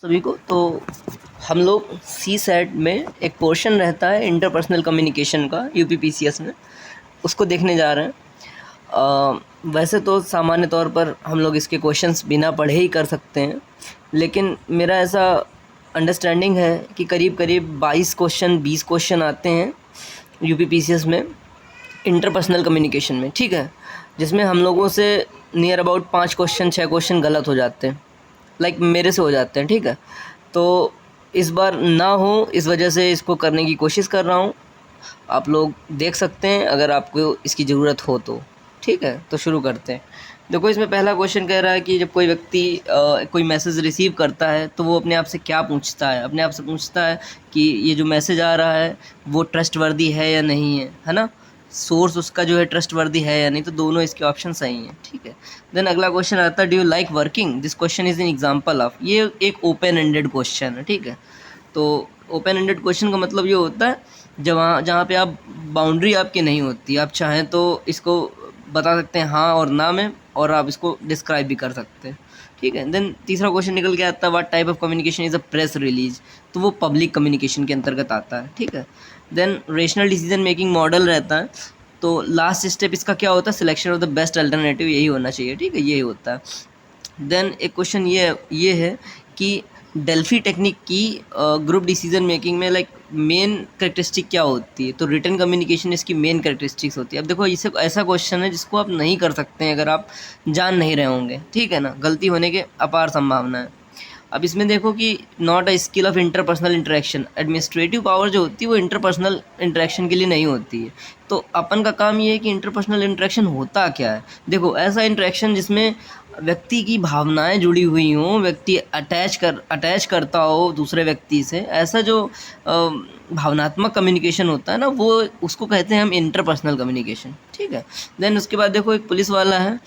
सभी को। तो हम लोग सी सेट में एक पोर्शन रहता है इंटरपर्सनल कम्युनिकेशन का यूपीपीसीएस में, उसको देखने जा रहे हैं। वैसे तो सामान्य तौर पर हम लोग इसके क्वेश्चंस बिना पढ़े ही कर सकते हैं, लेकिन मेरा ऐसा अंडरस्टैंडिंग है कि करीब करीब 22 क्वेश्चन 20 क्वेश्चन आते हैं यूपीपीसीएस में इंटरपर्सनल कम्युनिकेशन में, ठीक है, जिसमें हम लोगों से नियर अबाउट 5 क्वेश्चन 6 क्वेश्चन गलत हो जाते हैं, लाइक मेरे से हो जाते हैं, ठीक है। तो इस बार ना हो, इस वजह से इसको करने की कोशिश कर रहा हूँ। आप लोग देख सकते हैं अगर आपको इसकी ज़रूरत हो तो, ठीक है। तो शुरू करते हैं। देखो, इसमें पहला क्वेश्चन कह रहा है कि जब कोई व्यक्ति कोई मैसेज रिसीव करता है तो वो अपने आप से क्या पूछता है। अपने आप से पूछता है कि ये जो मैसेज आ रहा है वो ट्रस्टवर्दी है या नहीं है ना, सोर्स उसका जो है ट्रस्टवर्दी है या नहीं। तो दोनों इसके ऑप्शन सही हैं, ठीक है। देन अगला क्वेश्चन आता है, do you like working. This question is an example of. ये एक ओपन एंडेड क्वेश्चन है, ठीक है। तो ओपन एंडेड क्वेश्चन का मतलब ये होता है जहाँ पे आप बाउंड्री आपकी नहीं होती, आप चाहें तो इसको बता सकते हैं हाँ और ना में, और आप इसको डिस्क्राइब भी कर सकते हैं, ठीक है। देन तीसरा क्वेश्चन निकल के आता है, what type of communication is a press release. तो वो पब्लिक कम्युनिकेशन के अंतर्गत आता है, ठीक है। Then rational decision making model रहता है। तो लास्ट स्टेप इसका क्या होता है, selection of the best alternative, यही होना चाहिए, ठीक है, यही होता है। देन एक क्वेश्चन ये है कि डेल्फी टेक्निक की ग्रुप डिसीजन मेकिंग में लाइक मेन कैरेक्टरिस्टिक क्या होती है। तो रिटन कम्युनिकेशन इसकी मेन कैरेक्टरिस्टिक्स होती है। अब देखो, इसे ऐसा क्वेश्चन है जिसको आप नहीं कर सकते हैं अगर आप जान नहीं रहे होंगे, ठीक है ना, गलती होने के अपार संभावना है। अब इसमें देखो कि not a skill of interpersonal interaction. Administrative power जो होती है वो इंटरपर्सनल इंटरेक्शन के लिए नहीं होती है। तो अपन का काम ये है कि इंटरपर्सनल इंटरेक्शन होता क्या है। देखो, ऐसा इंटरेक्शन जिसमें व्यक्ति की भावनाएं जुड़ी हुई हों, व्यक्ति अटैच करता हो दूसरे व्यक्ति से, ऐसा जो भावनात्मक कम्युनिकेशन होता है ना, वो उसको कहते हैं हम इंटरपर्सनल कम्युनिकेशन, ठीक है। देन उसके बाद देखो, एक पुलिस वाला है,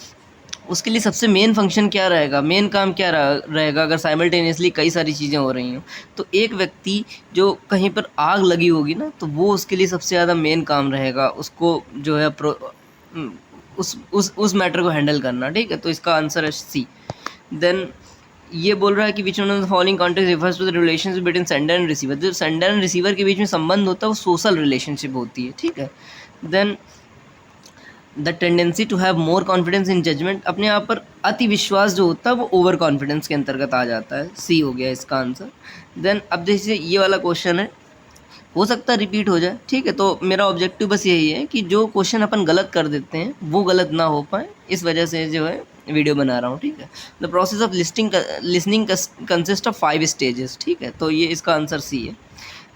उसके लिए सबसे मेन फंक्शन क्या रहेगा, मेन काम क्या रहेगा अगर साइमल्टेनियसली कई सारी चीज़ें हो रही हों। तो एक व्यक्ति जो कहीं पर आग लगी होगी ना, तो वो उसके लिए सबसे ज़्यादा मेन काम रहेगा, उसको जो है उस मैटर को हैंडल करना, ठीक है। तो इसका आंसर है सी। देन ये बोल रहा है कि which one of the following context refers to the relationship between sender and receiver. जो सेंडर एंड रिसीवर के बीच में संबंध होता है वो सोशल रिलेशनशिप होती है, ठीक है। Then the tendency to have more confidence in judgement. अपने आप पर अति विश्वास जो होता है वो ओवर कॉन्फिडेंस के अंतर्गत आ जाता है, सी हो गया इसका आंसर। देन अब जैसे ये वाला क्वेश्चन है, हो सकता है रिपीट हो जाए, ठीक है। तो मेरा ऑब्जेक्टिव बस यही है कि जो क्वेश्चन अपन गलत कर देते हैं वो गलत ना हो पाए, इस वजह से जो है वीडियो बना रहा हूँ, ठीक है। The process of listening consist of 5 stages, ठीक है। तो ये इसका आंसर सी है।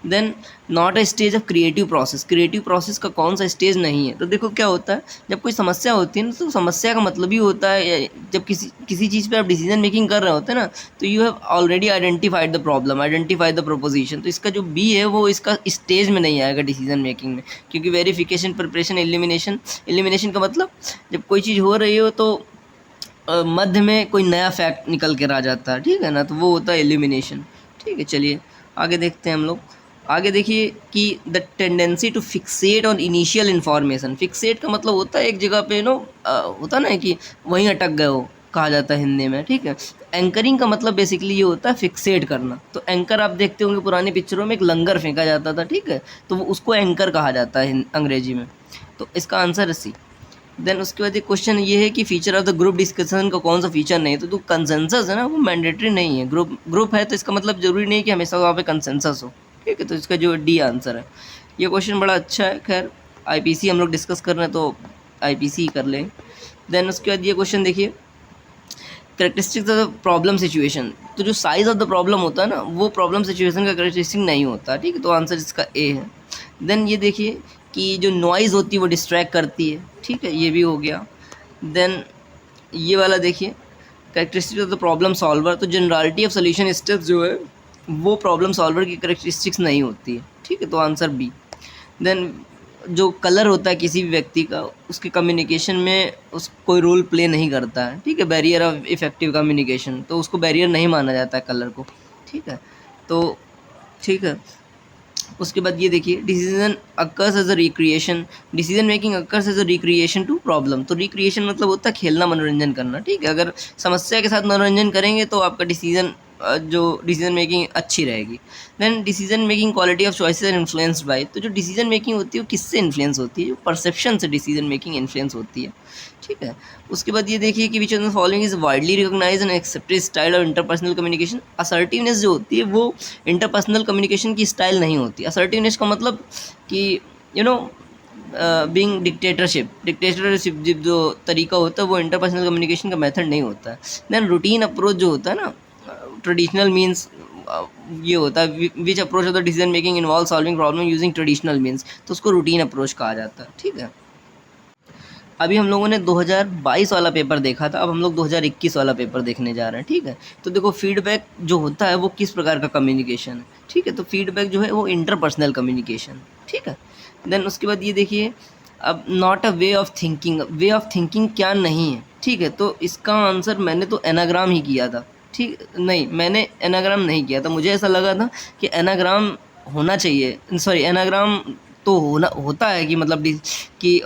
Then not a stage of creative process. Creative process का कौन सा स्टेज नहीं है। तो देखो क्या होता है, जब कोई समस्या होती है ना, तो समस्या का मतलब ही होता है, जब किसी चीज़ पे आप डिसीजन मेकिंग कर रहे होते हैं ना, तो you have already identified the problem, identified the proposition. तो इसका जो बी है वो इसका स्टेज में नहीं आएगा डिसीजन मेकिंग में, क्योंकि वेरिफिकेशन, प्रिपरेशन, एलिमिनेशन का मतलब जब कोई चीज़ हो रही हो तो मध्य में कोई नया फैक्ट निकल कर आ जाता है, ठीक है ना, तो वो होता है एलिमिनेशन, ठीक है। चलिए आगे देखते हैं हम लोग। आगे देखिए कि the tendency to fixate on initial information. Fixate का मतलब होता है एक जगह पे होता ना कि वहीं अटक गए हो, कहा जाता है हिंदी में, ठीक है। एंकरिंग का मतलब बेसिकली ये होता है फिक्सेट करना। तो एंकर आप देखते होंगे पुरानी पिक्चरों में एक लंगर फेंका जाता था, ठीक है, तो वो उसको एंकर कहा जाता है अंग्रेजी में। तो इसका आंसर है सी। देन उसके बाद एक क्वेश्चन ये है कि feature of the group discussion का कौन सा फीचर नहीं है। तो जो कंसेंसस है ना, वो मैंडेटरी नहीं है। ग्रुप है तो इसका मतलब ज़रूरी नहीं कि हमेशा वहाँ पे कंसेंसस हो, ठीक है। तो इसका जो डी आंसर है। ये क्वेश्चन बड़ा अच्छा है। खैर, आईपीसी हम लोग डिस्कस कर रहे हैं तो आईपीसी ही कर लें। देन उसके बाद ये क्वेश्चन देखिए, characteristics of the problem situation. तो जो साइज़ ऑफ द प्रॉब्लम होता है ना, वो प्रॉब्लम सिचुएशन का करेक्टरिस्टिक नहीं होता, ठीक है। तो आंसर इसका ए है। देन ये देखिए कि जो नॉइज़ होती है वो डिस्ट्रैक्ट करती है, ठीक है, ये भी हो गया। देन ये वाला देखिए, characteristics of the problem solver. तो जनरलिटी ऑफ सोल्यूशन स्टेप्स जो है वो प्रॉब्लम सॉल्वर की करेक्टरिस्टिक्स नहीं होती है, ठीक है। तो आंसर बी। देन जो कलर होता है किसी भी व्यक्ति का, उसके कम्युनिकेशन में उस कोई रोल प्ले नहीं करता है, ठीक है। बैरियर ऑफ इफेक्टिव कम्युनिकेशन, तो उसको बैरियर नहीं माना जाता है कलर को, ठीक है। तो ठीक है। उसके बाद ये देखिए, decision occurs as a recreation. Decision making occurs as a recreation to problem. तो रिक्रिएशन मतलब होता है खेलना, मनोरंजन करना, ठीक है। अगर समस्या के साथ मनोरंजन करेंगे तो आपका डिसीजन जो डिसीजन मेकिंग अच्छी रहेगी। Then decision making quality of choices influenced by, तो जो डिसीजन मेकिंग होती है वो किससे इन्फ्लुएंस होती है, जो परसेप्शन से डिसीजन मेकिंग इन्फ्लुएंस होती है, ठीक है। उसके बाद ये देखिए कि which of the following is widely recognised and accepted style of interpersonal communication. Assertiveness जो होती है वो इंटरपर्सनल कम्युनिकेशन की स्टाइल नहीं होती। असर्टिवनेस का मतलब कि यू नो बीइंग डिक्टेटरशिप जो तरीका होता है वो इंटरपर्सनल कम्युनिकेशन का मेथड नहीं होता है। देन रूटीन अप्रोच जो होता है ना, ट्रेडिशनल मीन्स ये होता है which approach of the decision making involve solving problem using traditional means, तो उसको रूटीन अप्रोच कहा जाता है, ठीक है। अभी हम लोगों ने 2022 वाला पेपर देखा था, अब हम लोग 2021 वाला पेपर देखने जा रहे हैं, ठीक है। तो देखो फीडबैक जो होता है वो किस प्रकार का कम्युनिकेशन है, ठीक है। तो फीडबैक जो है वो इंटरपर्सनल कम्युनिकेशन, ठीक है। देन उसके बाद ये देखिए, अब not a way of thinking, way of thinking क्या नहीं है, ठीक है। तो इसका आंसर मैंने तो एनाग्राम ही किया था, ठीक नहीं, मैंने एनाग्राम नहीं किया था। मुझे ऐसा लगा था कि एनाग्राम होना चाहिए, सॉरी एनाग्राम तो होता है कि मतलब कि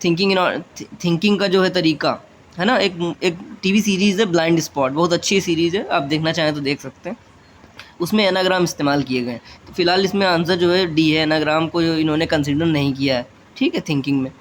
थिंकिंग का जो है तरीका है ना। एक टीवी सीरीज़ है ब्लाइंड स्पॉट, बहुत अच्छी सीरीज़ है, आप देखना चाहें तो देख सकते हैं। उसमें एनाग्राम इस्तेमाल किए गए हैं। तो फिलहाल इसमें आंसर जो है डी है, एनाग्राम को इन्होंने कंसिडर नहीं किया है, ठीक है, थिंकिंग में।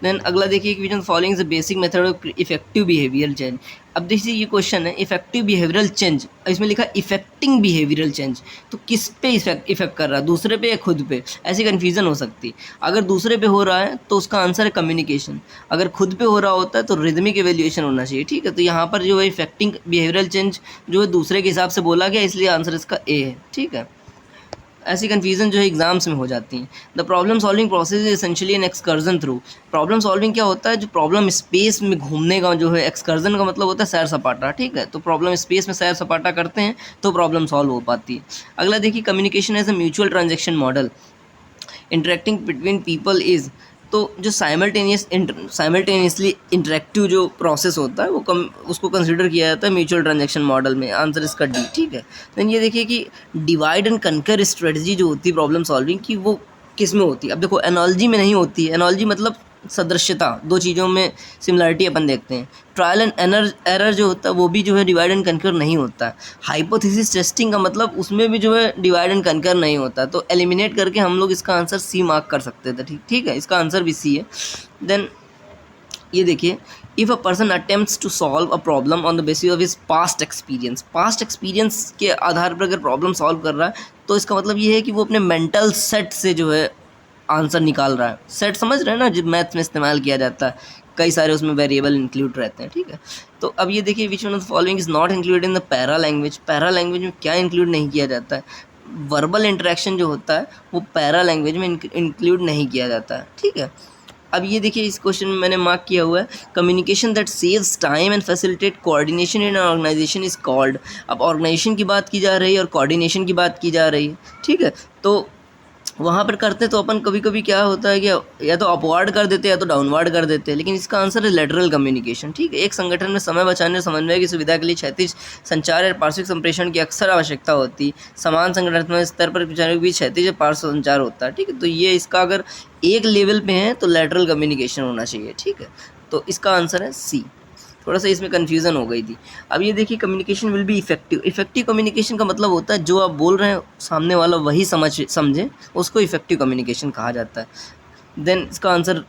देन अगला देखिए कि which of following is the basic method of effective behavioural change. अब देखिए ये क्वेश्चन है इफेक्टिव बिहेवियरल चेंज, इसमें लिखा इफेक्टिंग बिहेवियरल चेंज, तो किस पे इफेक्ट कर रहा है, दूसरे पे या खुद पे, ऐसी कन्फ्यूजन हो सकती है। अगर दूसरे पे हो रहा है तो उसका आंसर है कम्युनिकेशन, अगर खुद पे हो रहा होता है तो रिदमिक एवेल्यूएशन होना चाहिए, ठीक है। तो यहाँ पर जो है इफेक्टिंग बिहेवियरल चेंज जो है दूसरे के हिसाब से बोला गया, इसलिए आंसर इसका ए है, ठीक है। ऐसी कन्फ्यूज़न जो है एग्जाम्स में हो जाती हैं। The problem solving process is essentially an excursion through. Problem solving क्या होता है, जो प्रॉब्लम स्पेस में घूमने का जो है, एक्सकर्जन का मतलब होता है सैर सपाटा, ठीक है। तो प्रॉब्लम स्पेस में सैर सपाटा करते हैं तो प्रॉब्लम सॉल्व हो पाती है। अगला देखिए, communication as a mutual transaction model, interacting between people is, तो जो साइमल्टेनियसली इंटरेक्टिव जो प्रोसेस होता है वो उसको कंसिडर किया जाता है म्यूचुअल ट्रांजेक्शन मॉडल में, आंसर इसका डी, ठीक है। देन ये देखिए कि डिवाइड एंड कनकर स्ट्रेटजी जो होती है प्रॉब्लम सॉल्विंग की, वो किस में होती है। अब देखो एनालॉजी में नहीं होती है, एनालॉजी मतलब सदृश्यता, दो चीज़ों में सिमिलरिटी अपन देखते हैं। ट्रायल एंड एरर जो होता है वो भी जो है डिवाइड एंड कनकर नहीं होता है। हाइपोथेसिस टेस्टिंग का मतलब उसमें भी जो है डिवाइड एंड कनकर नहीं होता, तो एलिमिनेट करके हम लोग इसका आंसर सी मार्क कर सकते थे, ठीक है, इसका आंसर भी सी है। देन ये देखिए, if a person attempts to solve a problem on the basis of his past experience, past experience के आधार पर अगर प्रॉब्लम सॉल्व कर रहा है तो इसका मतलब ये है कि वो अपने मेंटल सेट से जो है आंसर निकाल रहा है। सेट समझ रहे हैं ना, जो मैथ्स में इस्तेमाल किया जाता है, कई सारे उसमें वेरिएबल इंक्लूड रहते हैं, ठीक है। तो अब ये देखिए, विच one of the following is not included in the para language. Para language में क्या इंक्लूड नहीं किया जाता है, वर्बल इंटरेक्शन जो होता है वो पैरा लैंग्वेज में इंक्लूड नहीं किया जाता है, ठीक है। अब ये देखिए, इस क्वेश्चन में मैंने मार्क किया हुआ है, communication that saves time and facilitate coordination in organisation is called. अब ऑर्गेनाइजेशन की बात की जा रही है और कोऑर्डिनेशन की बात की जा रही है, ठीक है। तो वहाँ पर करते तो अपन कभी कभी क्या होता है कि या तो अपवार्ड कर देते या तो डाउनवार्ड कर देते, लेकिन इसका आंसर है लेटरल कम्युनिकेशन, ठीक है। एक संगठन में समय बचाने और समन्वय की सुविधा के लिए क्षैतिज संचार या पार्श्विक संप्रेषण की अक्सर आवश्यकता होती है। समान संगठनात्मक स्तर पर कर्मचारियों के बीच क्षैतिज या पार्श्व संचार होता है, ठीक है। तो ये इसका अगर एक लेवल पे है तो लेटरल कम्युनिकेशन होना चाहिए, ठीक है। तो इसका आंसर है सी। थोड़ा सा इसमें कन्फ्यूज़न हो गई थी। अब ये देखिए, communication will be effective. Effective communication का मतलब होता है जो आप बोल रहे हैं सामने वाला वही समझे, उसको इफेक्टिव कम्युनिकेशन कहा जाता है। देन इसका आंसर,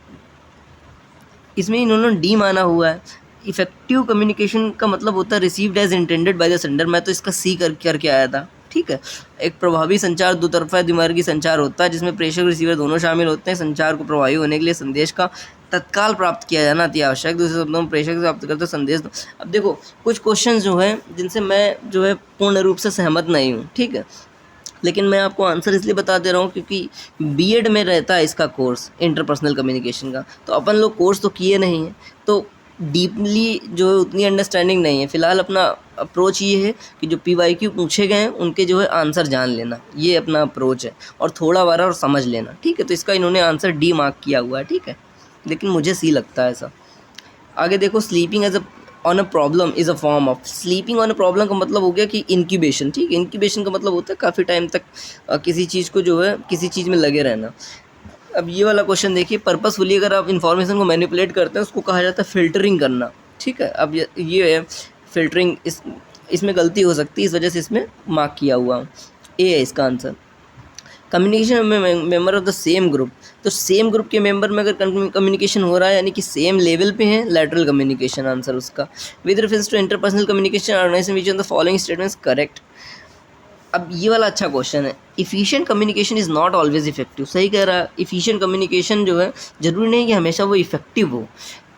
इसमें इन्होंने डी माना हुआ है। इफेक्टिव कम्युनिकेशन का मतलब होता है received as intended by the sender, मैं तो इसका सी करके आया था, ठीक है। एक प्रभावी संचार दो तरफा द्विमार्गी संचार होता है जिसमें प्रेषक रिसीवर दोनों शामिल होते हैं। संचार को प्रभावी होने के लिए संदेश का तत्काल प्राप्त किया जाना अति आवश्यक। दूसरे शब्दों में प्रेषक से प्राप्त करते संदेश। अब देखो कुछ क्वेश्चन जो हैं जिनसे मैं जो है पूर्ण रूप से सहमत नहीं हूँ, ठीक है, लेकिन मैं आपको आंसर इसलिए बता दे रहा हूँ क्योंकि बीएड में रहता है इसका कोर्स इंटरपर्सनल कम्युनिकेशन का, तो अपन लोग कोर्स तो किए नहीं हैं, तो डीपली जो है उतनी अंडरस्टैंडिंग नहीं है। फ़िलहाल अपना अप्रोच ये है कि जो PYQ पूछे गए हैं उनके जो है आंसर जान लेना, ये अपना अप्रोच है, और थोड़ा बारा और समझ लेना, ठीक है। तो इसका इन्होंने आंसर डी मार्क किया हुआ है, ठीक है, लेकिन मुझे सी लगता है ऐसा। आगे देखो, sleeping as a on a problem is a form of. Sleeping on a problem का मतलब हो गया कि इंक्यूबेशन, ठीक है। इंक्यूबेशन का मतलब होता है काफ़ी टाइम तक किसी चीज़ को जो है किसी चीज़ में लगे रहना। अब ये वाला क्वेश्चन देखिए, पर्पसफुली अगर आप इन्फॉर्मेशन को मैनिपुलेट करते हैं उसको कहा जाता है फ़िल्टरिंग करना, ठीक है। अब ये है फ़िल्टरिंग, इस इसमें गलती हो सकती है, इस वजह से इसमें मार्क किया हुआ ए है इसका आंसर। कम्युनिकेशन में member of the same group, तो सेम ग्रुप के मेंबर में अगर कम्युनिकेशन हो रहा है यानी कि सेम लेवल पे है, लैटरल कम्युनिकेशन आंसर उसका। With reference to interpersonal communication organisation which of the following statements correct. अब ये वाला अच्छा क्वेश्चन है। Efficient communication is not always effective, सही कह रहा है। इफिशिएंट कम्युनिकेशन जो है ज़रूरी नहीं कि हमेशा वो इफेक्टिव हो,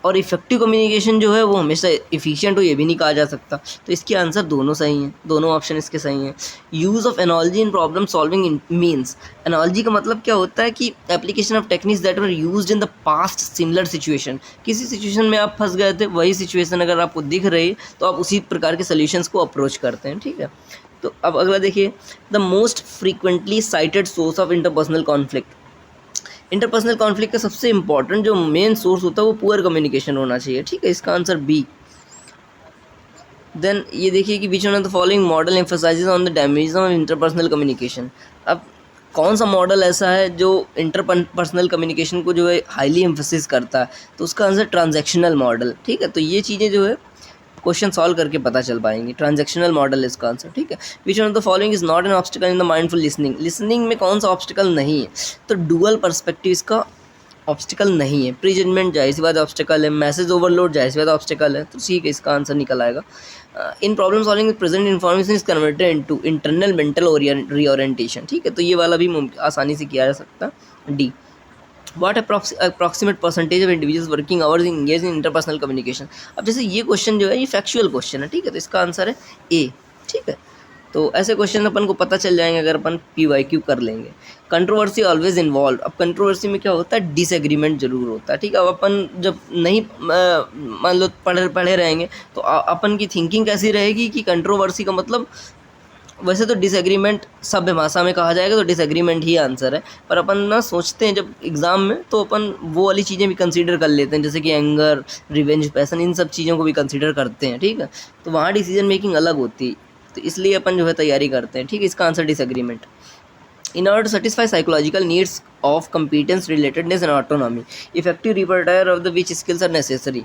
और इफेक्टिव कम्युनिकेशन जो है वो हमेशा इफिशिएंट हो, ये भी नहीं कहा जा सकता। तो इसके आंसर दोनों सही हैं, दोनों ऑप्शन इसके सही हैं। Use of analogy in problem solving means, analogy का मतलब क्या होता है कि application of techniques that were used in the past similar situation. किसी सिचुएशन में आप फंस गए थे, वही सिचुएशन अगर आपको दिख रही है तो आप उसी प्रकार के सोल्यूशंस को अप्रोच करते हैं, ठीक है। तो अब अगला देखिए, the most frequently cited source of interpersonal conflict. Interpersonal conflict का सबसे इंपॉर्टेंट जो मेन सोर्स होता है वो पुअर कम्युनिकेशन होना चाहिए, ठीक है। इसका आंसर बी। देन ये देखिए कि which one of the following model emphasises on the damage of interpersonal communication. अब कौन सा मॉडल ऐसा है जो इंटरपर्सनल कम्युनिकेशन को जो है हाईली एम्फसिस करता है, तो उसका आंसर ट्रांजैक्शनल मॉडल, ठीक है। तो ये चीज़ें जो है क्वेश्चन सॉल्व करके पता चल पाएंगी। ट्रांजैक्शनल मॉडल है इसका आंसर, ठीक है। Which one of the following is not an obstacle in the mindful listening. Listening में कौन सा ऑब्स्टिकल नहीं है, तो डुअल पर्सपेक्टिव इसका ऑब्स्टिकल नहीं है। प्री जजमेंट जाहिर सी बात ऑब्स्टिकल है, मैसेज ओवरलोड जाहिर सी बात ऑब्स्टिकल है, तो ठीक है, इसका आंसर निकल आएगा। In problem solving present information is converted into internal mental reorientation, ठीक है। तो ये वाला भी आसानी से किया जा सकता है। D, what approximate percentage of individuals working hours engage in interpersonal communication. अब जैसे ये क्वेश्चन जो है ये फैक्चुअल क्वेश्चन है, ठीक है, तो इसका आंसर है ए, ठीक है। तो ऐसे क्वेश्चन अपन को पता चल जाएंगे अगर अपन PYQ कर लेंगे। कंट्रोवर्सी ऑलवेज इन्वॉल्व, अब कंट्रोवर्सी में क्या होता है, डिसएग्रीमेंट जरूर होता है, ठीक है। अब अपन जब नहीं मान लो पढ़े रहेंगे तो अपन की थिंकिंग कैसी रहेगी कि कंट्रोवर्सी का मतलब, वैसे तो डिसएग्रीमेंट सभ्य भाषा में कहा जाएगा तो डिसएग्रीमेंट ही आंसर है, पर अपन ना सोचते हैं जब एग्ज़ाम में तो अपन वो वाली चीज़ें भी कंसीडर कर लेते हैं, जैसे कि एंगर, रिवेंज, पैसन, इन सब चीज़ों को भी कंसीडर करते हैं, ठीक है। तो वहाँ डिसीजन मेकिंग अलग होती है, तो इसलिए अपन जो है तैयारी करते हैं, ठीक है। इसका answer disagreement. In order to satisfy psychological needs of competence, relatedness and autonomy, effective repertoire of the which skills are necessary।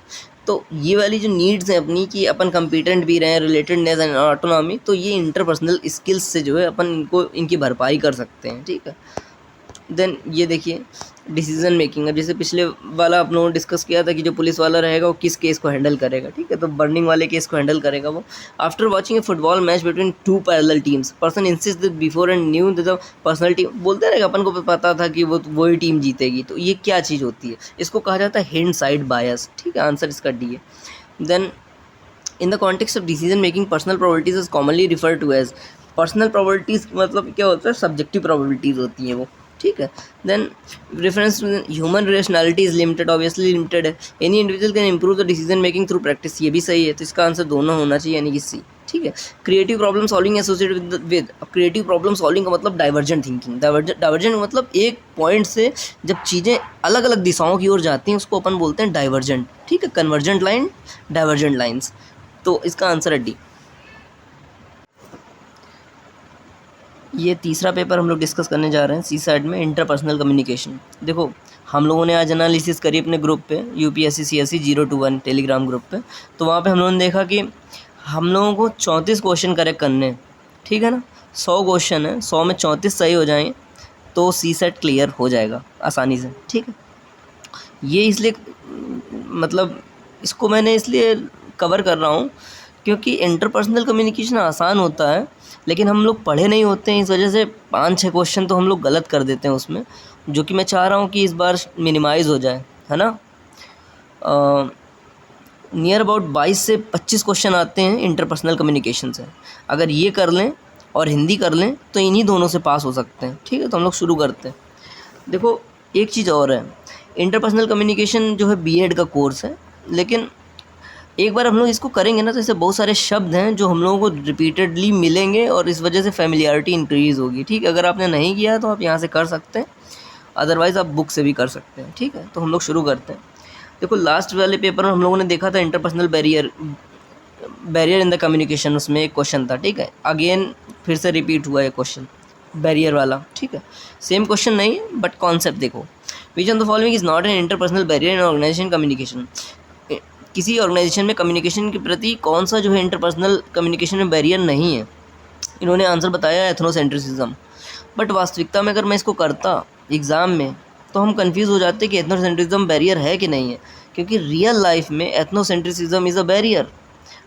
तो ये वाली जो नीड्स हैं अपनी कि अपन कंपिटेंट भी रहें, रिलेटेडनेस एंड ऑटोनॉमी, तो ये इंटरपर्सनल स्किल्स से जो है अपन इनकी भरपाई कर सकते हैं, ठीक है। देन ये देखिए डिसीजन मेकिंग, अब जैसे पिछले वाला आप लोगों ने डिस्कस किया था कि जो पुलिस वाला रहेगा वो किस केस को हैंडल करेगा, ठीक है, तो बर्निंग वाले केस को हैंडल करेगा वो। After watching A football match between two parallel teams, person insist that before and knew that the personal team, बोलते रहेगा अपन को पता था कि वही टीम जीतेगी, तो ये क्या चीज़ होती है, इसको कहा जाता है हिंड साइड बायस, ठीक है। आंसर इसका डी है। Then in the context of decision making personal probabilities is commonly refer to as, personal probabilities मतलब क्या होता है, सब्जेक्टिव प्रोबेबिलिटीज होती हैं वो, ठीक है। Then reference human rationality is limited, obviously limited है। Any individual can improve the decision making through practice, ये भी सही है, तो इसका आंसर दोनों होना चाहिए, यानी कि सी, ठीक है। Creative problem solving associated with, creative problem solving का मतलब डाइवर्जेंट थिंकिंग, डाइवर्जेंट मतलब एक पॉइंट से जब चीज़ें अलग अलग दिशाओं की ओर जाती हैं उसको अपन बोलते हैं डाइवर्जेंट, ठीक है। कन्वर्जेंट लाइन, डाइवर्जेंट लाइन्स, तो इसका आंसर है डी। ये तीसरा पेपर हम लोग डिस्कस करने जा रहे हैं सी साइड में, इंटरपर्सनल कम्युनिकेशन। देखो हम लोगों ने आज एनालिसिस करी अपने ग्रुप पे, UPSC CSE 021 टेलीग्राम ग्रुप पे, तो वहाँ पे हम लोगों ने देखा कि हम लोगों को 34 क्वेश्चन करेक्ट करने हैं, ठीक है ना। 100 क्वेश्चन है, 100 में 34 सही हो जाएंगे तो सी सेट क्लियर हो जाएगा आसानी से, ठीक है। ये इसलिए मतलब इसको मैंने इसलिए कवर कर रहा हूँ क्योंकि इंटरपर्सनल कम्युनिकेशन आसान होता है, लेकिन हम लोग पढ़े नहीं होते हैं, इस वजह से 5-6 क्वेश्चन तो हम लोग गलत कर देते हैं उसमें, जो कि मैं चाह रहा हूँ कि इस बार मिनिमाइज़ हो जाए, है ना। नियर अबाउट 22 से 25 क्वेश्चन आते हैं इंटरपर्सनल कम्युनिकेशन से, अगर ये कर लें और हिंदी कर लें तो इन्हीं दोनों से पास हो सकते हैं, ठीक है। तो हम लोग शुरू करते हैं। देखो एक चीज़ और है, इंटरपर्सनल कम्युनिकेशन जो है B.Ed का कोर्स है, लेकिन एक बार हम लोग इसको करेंगे ना तो इससे बहुत सारे शब्द हैं जो हम लोगों को रिपीटेडली मिलेंगे और इस वजह से फेमिलियरिटी इंक्रीज़ होगी, ठीक है। अगर आपने नहीं किया तो आप यहाँ से कर सकते हैं, अदरवाइज़ आप बुक से भी कर सकते हैं, ठीक है। तो हम लोग शुरू करते हैं। देखो लास्ट वाले पेपर में हम लोगों ने देखा था interpersonal barrier in the communication, उसमें एक क्वेश्चन था, ठीक है। अगेन फिर से रिपीट हुआ है क्वेश्चन बैरियर वाला, ठीक है। सेम क्वेश्चन नहीं है बट कॉन्सेप्ट देखो। Which of the following is not an interpersonal barrier in organisation communication, किसी ऑर्गेनाइजेशन में कम्युनिकेशन के प्रति कौन सा जो है इंटरपर्सनल कम्युनिकेशन में बैरियर नहीं है? इन्होंने आंसर बताया एथनोसेंट्रिसिज्म। बट वास्तविकता में अगर मैं इसको करता एग्ज़ाम में तो हम कंफ्यूज हो जाते कि एथनोसेंट्रिज्म बैरियर है कि नहीं है, क्योंकि रियल लाइफ में एथनोसेंट्रिसिज्म इज़ अ बैरियर।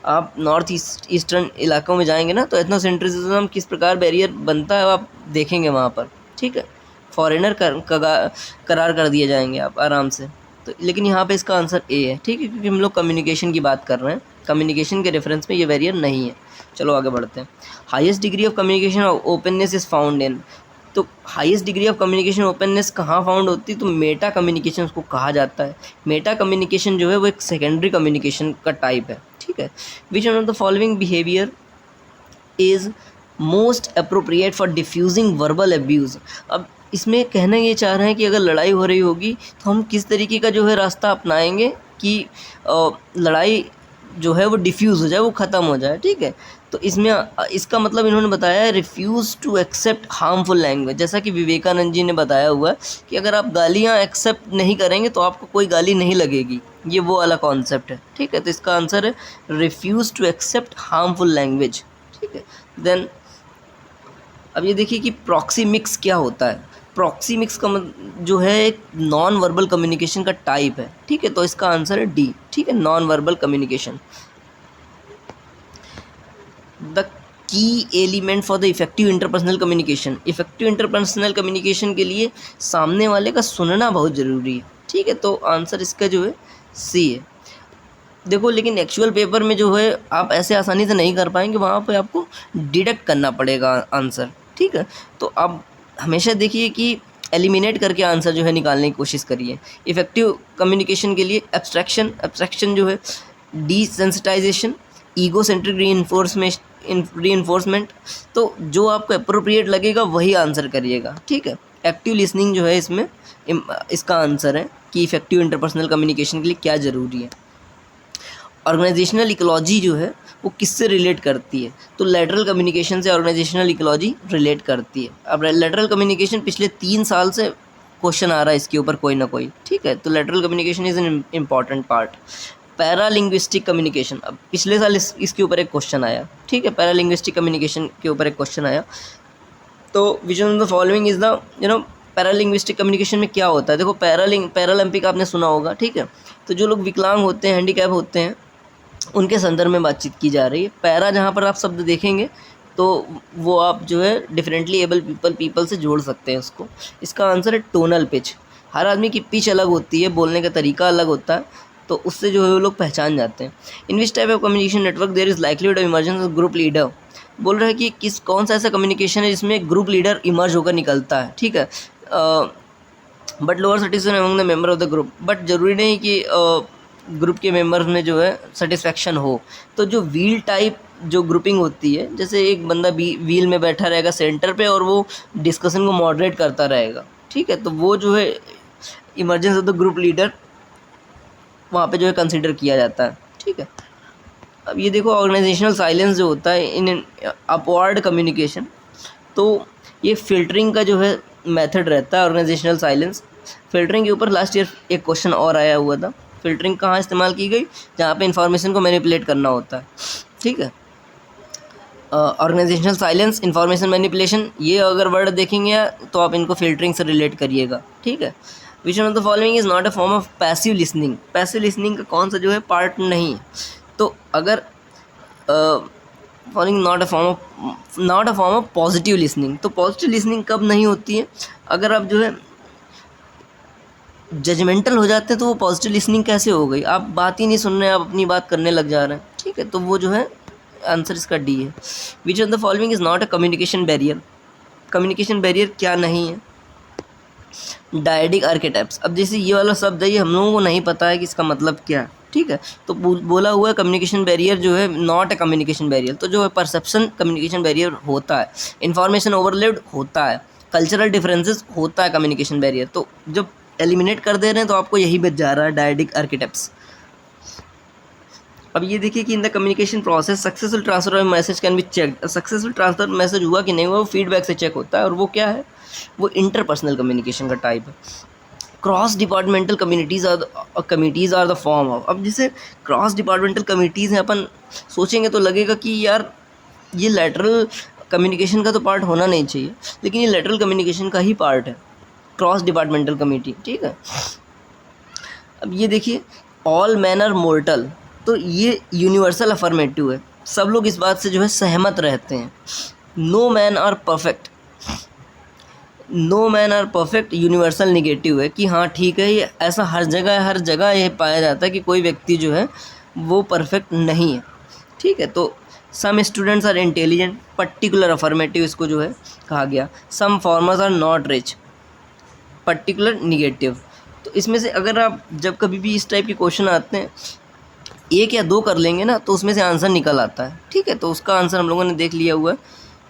आप नॉर्थ ईस्टर्न इलाकों में जाएंगे ना, तो एथनोसेंट्रिसिज्म किस प्रकार बैरियर बनता है आप देखेंगे वहाँ पर, ठीक है। फॉरेनर करार कर दिए जाएंगे आप आराम से। तो लेकिन यहाँ पे इसका आंसर ए है, ठीक है, क्योंकि हम लोग कम्युनिकेशन की बात कर रहे हैं, कम्युनिकेशन के रेफरेंस में ये बैरियर नहीं है। चलो आगे बढ़ते हैं। Highest degree of communication openness is found in, तो highest degree of communication openness कहाँ फाउंड होती है? तो मेटा कम्युनिकेशन उसको कहा जाता है। मेटा कम्युनिकेशन जो है वो एक सेकेंडरी कम्युनिकेशन का टाइप है, ठीक है। Which one of the following behaviour is most appropriate for diffusing verbal abuse. अब इसमें कहना ये चाह रहे हैं कि अगर लड़ाई हो रही होगी तो हम किस तरीके का जो है रास्ता अपनाएंगे कि लड़ाई जो है वो डिफ्यूज़ हो जाए, वो ख़त्म हो जाए, ठीक है। तो इसमें इसका मतलब इन्होंने बताया है refuse to accept harmful language. जैसा कि विवेकानंद जी ने बताया हुआ है कि अगर आप गालियाँ एक्सेप्ट नहीं करेंगे तो आपको कोई गाली नहीं लगेगी, ये वो वाला कॉन्सेप्ट है, ठीक है। तो इसका आंसर है refuse to accept harmful language, ठीक है। देन अब ये देखिए कि प्रॉक्सीमिक्स क्या होता है। प्रॉक्सीमिक्स का जो है एक नॉन वर्बल कम्युनिकेशन का टाइप है, ठीक है। तो इसका आंसर है डी, ठीक है, non verbal communication. The key element for the effective interpersonal communication, effective interpersonal communication के लिए सामने वाले का सुनना बहुत ज़रूरी है, ठीक है। तो आंसर इसका जो है सी है। देखो लेकिन एक्चुअल पेपर में जो है आप ऐसे आसानी से नहीं कर पाएंगे, वहाँ पे आपको डिडक्ट करना पड़ेगा आंसर, ठीक है। तो आप हमेशा देखिए कि एलिमिनेट करके आंसर जो है निकालने की कोशिश करिए। इफेक्टिव कम्युनिकेशन के लिए एब्स्ट्रैक्शन जो है, डिसेंसिटाइजेशन, ईगो सेंट्रिक रीइंफोर्समेंट, तो जो आपको अप्रोप्रिएट लगेगा वही आंसर करिएगा, ठीक है। एक्टिव लिसनिंग जो है इसमें इसका आंसर है कि इफेक्टिव इंटरपर्सनल कम्युनिकेशन के लिए क्या ज़रूरी है। ऑर्गेनाइजेशनल इकोलॉजी जो है वो किससे रिलेट करती है? तो लेटरल कम्युनिकेशन से ऑर्गेनाइजेशनल इकोलॉजी रिलेट करती है। अब लेटरल कम्युनिकेशन पिछले 3 साल से क्वेश्चन आ रहा है इसके ऊपर कोई ना कोई, ठीक है। तो lateral communication is an important part. Paralinguistic communication, अब पिछले साल इसके ऊपर एक क्वेश्चन आया, ठीक है, पैरालिंग्विस्टिक कम्युनिकेशन के ऊपर एक क्वेश्चन आया। तो विच one of the following is the paralinguistic communication में क्या होता है? देखो पैरालंपिक आपने सुना होगा, ठीक है। तो जो लोग विकलांग होते हैं, हैंडीकैप होते हैं, उनके संदर्भ में बातचीत की जा रही है। पैरा जहाँ पर आप शब्द देखेंगे तो वो आप जो है डिफरेंटली एबल पीपल से जोड़ सकते हैं उसको। इसका आंसर है टोनल पिच। हर आदमी की पिच अलग होती है, बोलने का तरीका अलग होता है, तो उससे जो है वो लोग पहचान जाते हैं। In which type of communication network there is likelihood of emergence of group leader. बोल रहा है कि कौन सा ऐसा कम्युनिकेशन है जिसमें ग्रुप लीडर इमर्ज होकर निकलता है, ठीक है। But lower satisfaction among the member of the group, but ज़रूरी नहीं कि ग्रुप के मेंबर्स में जो है सेटिस्फैक्शन हो। तो जो व्हील टाइप जो ग्रुपिंग होती है, जैसे एक बंदा व्हील में बैठा रहेगा सेंटर पे और वो डिस्कशन को मॉडरेट करता रहेगा, ठीक है, तो वो जो है emergence of the group leader वहाँ पे जो है कंसिडर किया जाता है, ठीक है। अब ये देखो ऑर्गेनाइजेशनल साइलेंस जो होता है इन अपवर्ड कम्युनिकेशन, तो ये फ़िल्टरिंग का जो है मेथड रहता है ऑर्गेनाइजेशनल साइलेंस। फ़िल्टरिंग के ऊपर लास्ट ईयर एक क्वेश्चन और आया हुआ था। फ़िल्टरिंग कहाँ इस्तेमाल की गई? जहाँ पे इन्फॉर्मेशन को मैनिपुलेट करना होता है, ठीक है। ऑर्गेनाइजेशनल साइलेंस, इन्फॉर्मेशन मैनिपुलेशन, ये अगर वर्ड देखेंगे तो आप इनको फ़िल्टरिंग से रिलेट करिएगा, ठीक है। Which one of the following is not a form of passive listening. Passive listening का कौन सा जो है पार्ट नहीं है। तो अगर following not a form of positive listening, तो पॉजिटिव लिसनिंग कब नहीं होती है? अगर आप जो है जजमेंटल हो जाते हैं तो वो पॉजिटिव लिसनिंग कैसे हो गई? आप बात ही नहीं सुन रहे हैं, आप अपनी बात करने लग जा रहे हैं, ठीक है। तो वो जो है आंसर इसका डी है। Which of the following is not a communication barrier. Communication barrier क्या नहीं है? Dyadic archetypes. अब जैसे ये वाला शब्द है, ये हम लोगों को नहीं पता है कि इसका मतलब क्या है, ठीक है। तो बोला हुआ है कम्युनिकेशन बैरियर जो है नॉट अ कम्युनिकेशन बैरियर। तो जो है परसेप्शन कम्युनिकेशन बैरियर होता है, इन्फॉर्मेशन ओवरलोड होता है, कल्चरल डिफरेंसेस होता है कम्युनिकेशन बैरियर। तो जब एलिमिनेट कर दे रहे हैं तो आपको यही बच जा रहा है, डायडिक आर्केटाइप्स। अब ये देखिए कि in the communication process successful transfer of message can be check. Successful transfer message हुआ कि नहीं हुआ वो फीडबैक से चेक होता है, और वो क्या है? वो इंटरपर्सनल कम्युनिकेशन का टाइप है। Cross departmental committees are the form of. अब जैसे क्रॉस डिपार्टमेंटल कमिटीज़ हैं, अपन सोचेंगे तो लगेगा कि यार ये लेटरल कम्युनिकेशन का तो पार्ट होना नहीं चाहिए, लेकिन ये लेटरल कम्युनिकेशन का ही पार्ट है, क्रॉस डिपार्टमेंटल कमिटी, ठीक है। अब ये देखिए, ऑल मैन आर मोर्टल, तो ये यूनिवर्सल अफर्मेटिव है, सब लोग इस बात से जो है सहमत रहते हैं। No man are perfect, no man are perfect universal negative है कि हाँ ठीक है, ये ऐसा हर जगह ये पाया जाता है कि कोई व्यक्ति जो है वो परफेक्ट नहीं है, ठीक है। तो some students are intelligent, particular affirmative इसको जो है कहा गया। Some farmers are not rich, particular negative. तो इसमें से अगर आप जब कभी भी इस टाइप के क्वेश्चन आते हैं, एक या दो कर लेंगे ना तो उसमें से आंसर निकल आता है, ठीक है। तो उसका आंसर हम लोगों ने देख लिया हुआ है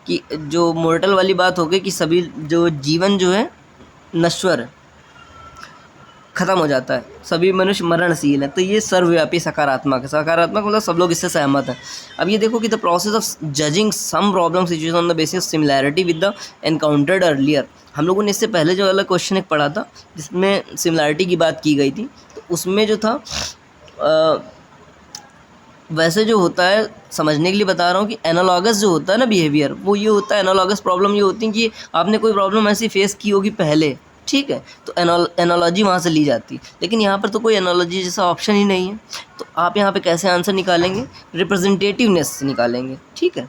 कि जो मोर्टल वाली बात हो गई कि सभी जो जीवन जो है नश्वर है, ख़त्म हो जाता है, सभी मनुष्य मरणशील है, तो ये सर्वव्यापी सकारात्मक है। सकारात्मक मतलब सब लोग इससे सहमत हैं। अब ये देखो कि the process of judging some problem situation on the basis of similarity with the encountered earlier, हम लोगों ने इससे पहले जो वाला क्वेश्चन एक पढ़ा था जिसमें सिमिलैरिटी की बात की गई थी, तो उसमें जो था वैसे जो होता है, समझने के लिए बता रहा हूँ कि एनालॉगस जो होता है ना बिहेवियर, वो ये होता है, एनालॉगस प्रॉब्लम ये होती है कि आपने कोई प्रॉब्लम ऐसी फेस की होगी पहले, ठीक है, तो एनालॉजी वहाँ से ली जाती है। लेकिन यहाँ पर तो कोई एनालॉजी जैसा ऑप्शन ही नहीं है, तो आप यहाँ पे कैसे आंसर निकालेंगे, रिप्रेजेंटेटिवनेस से निकालेंगे, ठीक है।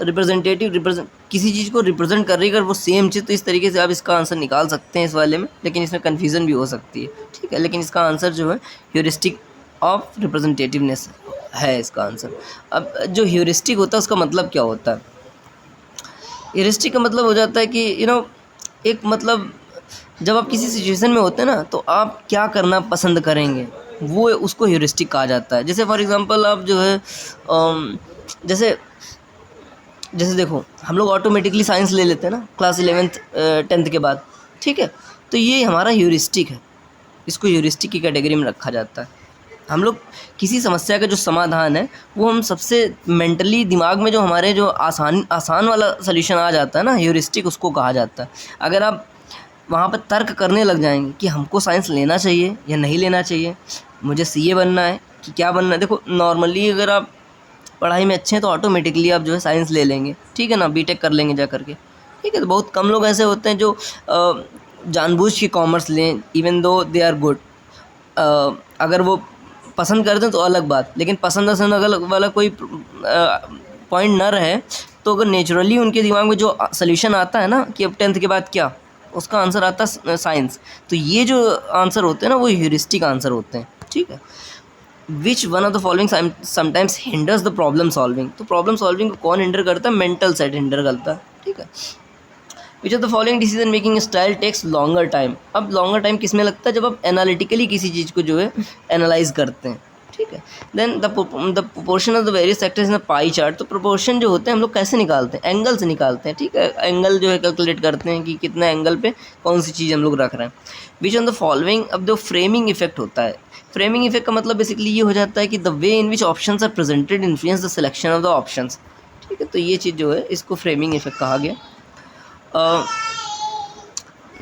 रिप्रेजेंट किसी चीज़ को रिप्रेजेंट कर रही है अगर वो सेम चीज़, तो इस तरीके से आप इसका आंसर निकाल सकते हैं इस वाले में, लेकिन इसमें कन्फ्यूज़न भी हो सकती है, ठीक है। लेकिन इसका आंसर जो है ह्यूरिस्टिक ऑफ रिप्रेजेंटेटिवनेस है इसका आंसर। अब जो ह्यूरिस्टिक होता है उसका मतलब क्या होता है? ह्यूरिस्टिक का मतलब हो जाता है कि एक मतलब जब आप किसी सिचुएशन में होते हैं ना, तो आप क्या करना पसंद करेंगे, वो उसको ह्यूरिस्टिक कहा जाता है। जैसे फॉर एग्जांपल आप जो है जैसे जैसे देखो, हम लोग ऑटोमेटिकली साइंस ले लेते हैं ना क्लास 11th 10th के बाद, ठीक है, तो ये हमारा ह्यूरिस्टिक है, इसको ह्यूरिस्टिक की कैटेगरी में रखा जाता है। हम लोग किसी समस्या का जो समाधान है वो हम सबसे मेंटली दिमाग में जो हमारे जो आसान वाला सल्यूशन आ जाता है ना, ह्यूरिस्टिक उसको कहा जाता है। अगर आप वहाँ पर तर्क करने लग जाएंगे कि हमको साइंस लेना चाहिए या नहीं लेना चाहिए, मुझे सीए बनना है कि क्या बनना है, देखो नॉर्मली अगर आप पढ़ाई में अच्छे हैं तो ऑटोमेटिकली आप जो है साइंस ले लेंगे, ठीक है ना, बीटेक कर लेंगे जा करके, ठीक है। तो बहुत कम लोग ऐसे होते हैं जो जानबूझ के कॉमर्स लें, even though they are good. अगर वो पसंद करते हैं तो अलग बात, लेकिन पसंद अगर वाला कोई पॉइंट ना रहे, तो अगर नेचुरली उनके दिमाग में जो सल्यूशन आता है ना कि अब 10th के बाद क्या, उसका आंसर आता है साइंस। तो ये जो आंसर होते हैं ना वो ह्यूरिस्टिक आंसर होते हैं, ठीक है। Which one of the following sometimes hinders the problem solving, तो प्रॉब्लम सॉल्विंग को कौन हिंडर करता है, मेंटल साइड हिंडर करता है, ठीक है। Which of the following decision making style takes longer time, अब लॉन्गर टाइम किस में लगता है, जब आप एनालिटिकली किसी चीज़ को जो है एनालाइज करते हैं, ठीक है। Then the proportion of the various sectors in pie chart, तो प्रोपोर्शन जो होते हैं हम लोग कैसे निकालते हैं, एंगल से निकालते हैं, ठीक है। एंगल जो है कैलकुलेट करते हैं कि कितना एंगल पे कौन सी चीज़ हम लोग रख रहे हैं। विच ऑन द फॉलोइंग, अब जो फ्रेमिंग इफेक्ट होता है, फ्रेमिंग इफेक्ट का मतलब बेसिकली ये हो जाता है कि the way in which options are presented influence the selection of the options, ठीक है। तो ये चीज़ जो है इसको फ्रेमिंग इफेक्ट कहा गया।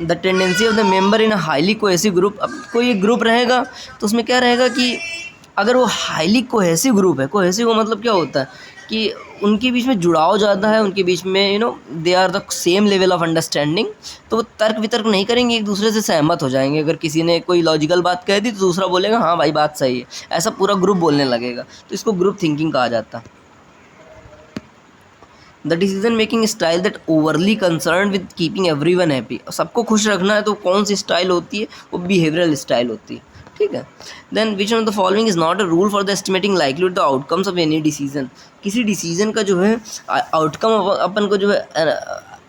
The tendency of the member in a highly cohesive group, अब कोई एक ग्रुप रहेगा तो उसमें क्या रहेगा कि अगर वो हाईली कोहेसिव ग्रुप है, कोहेसिव का मतलब क्या होता है कि उनके बीच में जुड़ाव ज़्यादा है, उनके बीच में they are the same level of understanding, तो वो तर्क वितर्क नहीं करेंगे, एक दूसरे से सहमत हो जाएंगे। अगर किसी ने कोई लॉजिकल बात कह दी तो दूसरा बोलेगा हाँ भाई बात सही है, ऐसा पूरा ग्रुप बोलने लगेगा, तो इसको ग्रुप थिंकिंग कहा जाता है। The decision making style that overly concern with keeping everyone happy, सबको खुश रखना है तो कौन सी स्टाइल होती है, वो बिहेवियरल स्टाइल होती है, ठीक है। Then which of the following is not a rule for the estimating likelihood the outcomes of any decision, किसी डिसीजन का जो है आउटकम अपन को जो है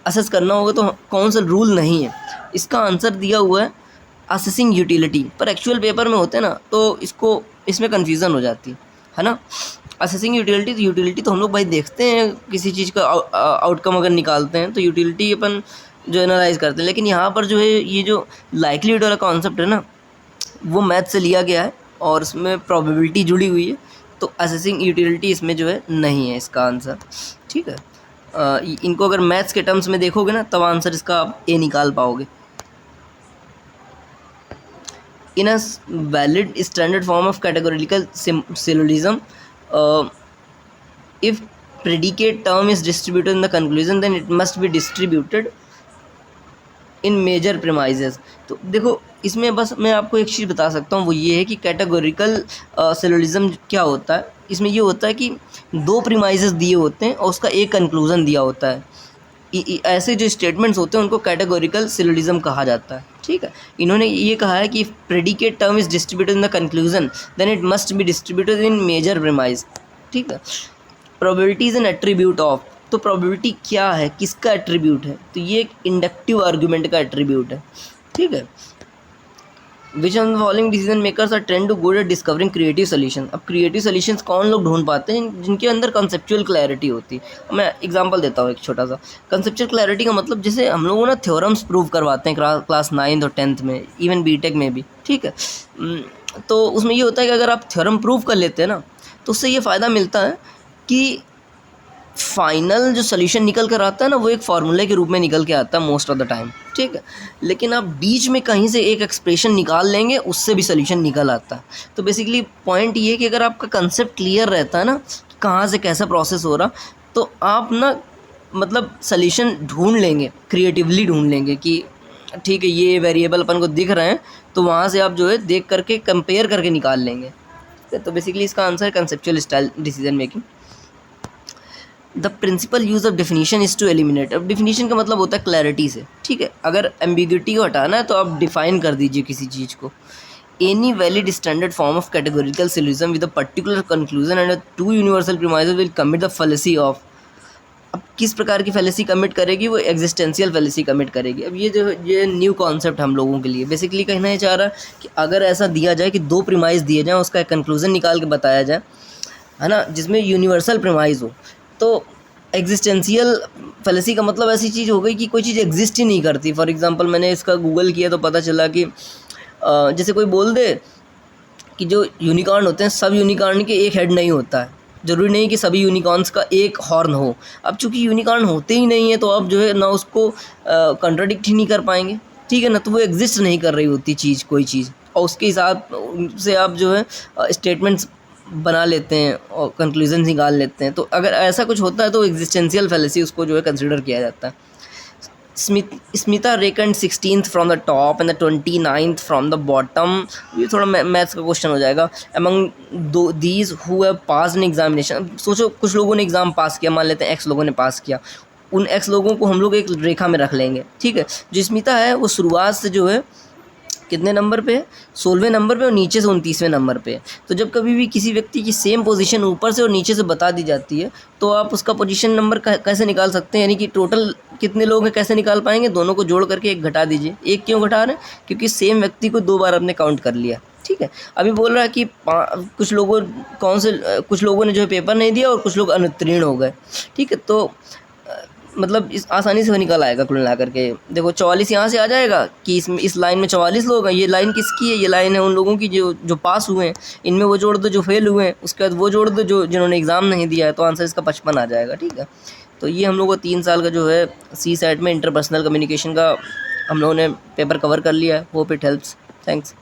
असेस करना होगा तो कौन सा रूल नहीं है, इसका आंसर दिया हुआ है असेसिंग यूटिलिटी, पर एक्चुअल पेपर में होते हैं ना तो इसमें कन्फ्यूज़न हो जाती है ना। असेसिंग यूटिलिटी तो हम लोग भाई देखते हैं किसी चीज़ का आउटकम अगर निकालते हैं तो यूटिलिटी अपन जो एनालाइज करते हैं, लेकिन यहाँ पर जो है ये जो लाइकलीहुड वाला कॉन्सेप्ट है ना वो मैथ से लिया गया है और इसमें प्रोबेबिलिटी जुड़ी हुई है, तो असेसिंग यूटिलिटी इसमें जो है नहीं है इसका आंसर, ठीक है। इनको अगर मैथ्स के टर्म्स में देखोगे ना तब आंसर इसका आप ए निकाल पाओगे। in a valid standard form of categorical syllogism, if predicate term is distributed in the conclusion, then it must be distributed in major premises. तो देखो इसमें बस मैं आपको एक चीज़ बता सकता हूँ, वो ये है कि कैटेगोरिकल सिलोजिज्म क्या होता है। इसमें ये होता है कि दो प्रीमाइजेस दिए होते हैं और उसका एक कंक्लूजन दिया होता है। ऐसे जो स्टेटमेंट्स होते हैं उनको कैटेगोरिकल सिलोजिज्म कहा जाता है, ठीक है। इन्होंने ये कहा है कि predicate term is distributed in the conclusion, then it must be distributed in major premise, ठीक है। Probability is an attribute of, तो प्रोबेबिलिटी क्या है, किसका एट्रीब्यूट है, तो ये एक इंडक्टिव आर्गूमेंट का एट्रीब्यूट है, ठीक है। Which on the following decision makers are trained to good at discovering creative solution. अब क्रिएटिव सोल्यूशंस कौन लोग ढूंढ पाते हैं, जिनके अंदर कंसेप्चुअल क्लैरिटी होती है। मैं एग्जांपल देता हूँ एक छोटा सा। कंसेप्चुअल क्लैरिटी का मतलब जैसे हम लोगों ना थ्योरम्स प्रूव करवाते हैं क्लास 9th और 10th में, इवन बीटेक में भी, ठीक है। तो उसमें ये होता है कि अगर आप थ्योरम प्रूव कर लेते हैं ना, तो उससे ये फ़ायदा मिलता है कि फाइनल जो सोल्यूशन निकल कर आता है ना, वो एक फार्मूले के रूप में निकल के आता है मोस्ट ऑफ द टाइम, ठीक है। लेकिन आप बीच में कहीं से एक एक्सप्रेशन निकाल लेंगे, उससे भी सोल्यूशन निकल आता है। तो बेसिकली पॉइंट ये है कि अगर आपका कंसेप्ट क्लियर रहता है ना, कहाँ से कैसा प्रोसेस हो रहा, तो आप ना मतलब सोल्यूशन ढूंढ लेंगे, क्रिएटिवली ढूंढ लेंगे कि ठीक है ये वेरिएबल अपन को दिख रहे हैं, तो वहाँ से आप जो है देख करके कंपेयर करके निकाल लेंगे। तो बेसिकली इसका आंसर है conceptual style decision making. The principal use of definition is to eliminate. अब डेफिनीशन का मतलब होता है क्लैरिटी से, ठीक है। अगर एम्बिग्यूटी को हटाना है तो आप डिफाइन कर दीजिए किसी चीज़ को। Any valid standard form of categorical syllogism with a particular conclusion and two universal premises will commit the fallacy of. अब किस प्रकार की फैलेसी कमिट करेगी, वो एग्जिस्टेंशियल फैलेसी कमिट करेगी। अब ये न्यू कॉन्सेप्ट हम लोगों के लिए बेसिकली कहना ही चाह रहा है कि अगर ऐसा दिया जाए कि दो प्रीमाइज दिए जाएँ, उसका एक कंक्लूजन निकाल के बताया जाए, है ना, जिसमें यूनिवर्सल प्रीमाइज हो, तो एग्जिस्टेंशियल फैलेसी का मतलब ऐसी चीज़ हो गई कि कोई चीज़ एग्जिस्ट ही नहीं करती। फॉर एग्जांपल मैंने इसका गूगल किया तो पता चला कि जैसे कोई बोल दे कि जो यूनिकॉर्न होते हैं, सब यूनिकॉर्न के एक हेड नहीं होता है, ज़रूरी नहीं कि सभी यूनिकॉर्न्स का एक हॉर्न हो। अब चूंकि यूनिकॉर्न होते ही नहीं है, तो आप जो है ना उसको कंट्राडिक्ट ही नहीं कर पाएंगे, ठीक है ना। तो वो एग्जिस्ट नहीं कर रही होती चीज़, कोई चीज़, और उसके हिसाब से आप जो है स्टेटमेंट्स बना लेते हैं और कंक्लूजन निकाल लेते हैं। तो अगर ऐसा कुछ होता है तो एग्जिस्टेंशियल फैलेसी उसको जो है कंसिडर किया जाता है। Smita reckon 16th from the top and the 29th from the bottom. ये थोड़ा मैथ्स का क्वेश्चन हो जाएगा। Among these who have pass in examination. सोचो कुछ लोगों ने एग्ज़ाम पास किया, मान लेते हैं x लोगों ने पास किया, उन x लोगों को हम लोग एक रेखा में रख लेंगे, ठीक है। जो स्मिता है वो शुरुआत से जो है कितने नंबर पे है, 16वें नंबर पे, और नीचे से 29वें नंबर पे है। तो जब कभी भी किसी व्यक्ति की सेम पोजीशन ऊपर से और नीचे से बता दी जाती है, तो आप उसका पोजीशन नंबर कैसे निकाल सकते हैं, यानी कि टोटल कितने लोग हैं कैसे निकाल पाएंगे। दोनों को जोड़ करके एक घटा दीजिए। एक क्यों घटा रहे हैं, क्योंकि सेम व्यक्ति को 2 बार आपने काउंट कर लिया, ठीक है। अभी बोल रहा है कि कुछ लोगों ने जो है पेपर नहीं दिया और कुछ लोग अनुत्तीर्ण हो गए, ठीक है। तो मतलब इस आसानी से निकल आएगा कुल मिला करके। देखो 44 यहाँ से आ जाएगा कि इस लाइन में 44 लोग हैं। ये लाइन किसकी है, ये लाइन है उन लोगों की जो पास हुए हैं, इनमें वो जोड़ दो जो फेल हुए हैं, उसके बाद वो जोड़ दो जिन्होंने एग्ज़ाम नहीं दिया है, तो आंसर इसका 55 आ जाएगा, ठीक है। तो ये हम लोग को 3 साल का जो है CSAT में इंटरपर्सनल कम्युनिकेशन का हम लोगों ने पेपर कवर कर लिया है। Hope it helps. थैंक्स।